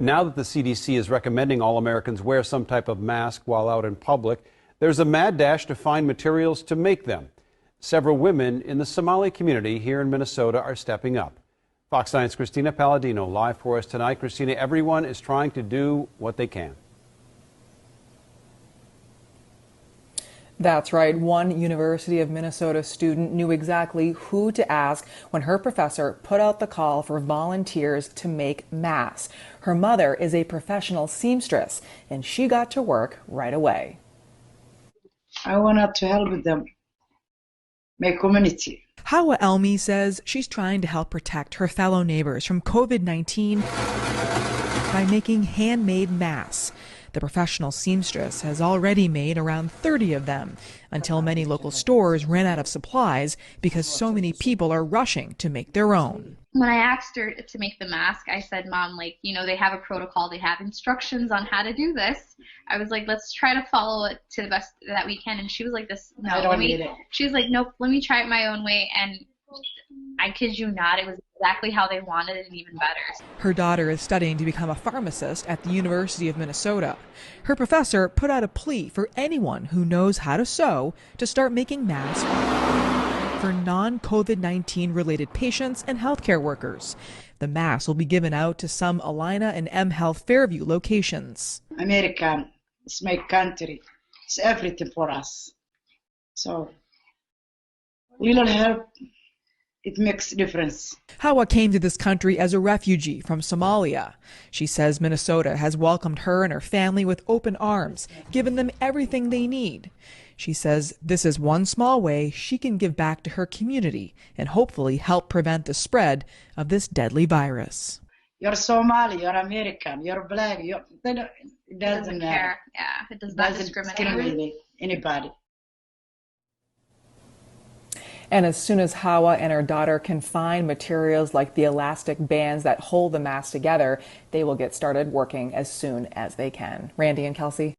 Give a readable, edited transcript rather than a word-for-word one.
Now that the CDC is recommending all Americans wear some type of mask while out in public, there's a mad dash to find materials to make them. Several women in the Somali community here in Minnesota are stepping up. Fox 9's Christina Palladino live for us tonight. Christina, everyone is trying to do what they can. That's right. One University of Minnesota student knew exactly who to ask when her professor put out the call for volunteers to make masks. Her mother is a professional seamstress, and she got to work right away. I wanted to help them, my community. Hawa Elmi says she's trying to help protect her fellow neighbors from COVID-19 by making handmade masks. The professional seamstress has already made around 30 of them until many local stores ran out of supplies because so many people are rushing to make their own. When I asked her to make the mask, I said, Mom, they have a protocol, they have instructions on how to do this. I was like, let's try to follow it to the best that we can. And she was like, she was like, nope, let me try it my own way. And I kid you not, it was exactly how they wanted it and even better. Her daughter is studying to become a pharmacist at the University of Minnesota. Her professor put out a plea for anyone who knows how to sew to start making masks for non-COVID-19 related patients and healthcare workers. The masks will be given out to some Alina and M Health Fairview locations. American, it's my country. It's everything for us. So, little help, it makes a difference. Hawa came to this country as a refugee from Somalia. She says Minnesota has welcomed her and her family with open arms, given them everything they need. She says this is one small way she can give back to her community and hopefully help prevent the spread of this deadly virus. You're Somali, you're American, you're black, it doesn't matter. Yeah, it does not discriminate anybody. And as soon as Hawa and her daughter can find materials like the elastic bands that hold the mask together, they will get started working as soon as they can. Randy and Kelsey.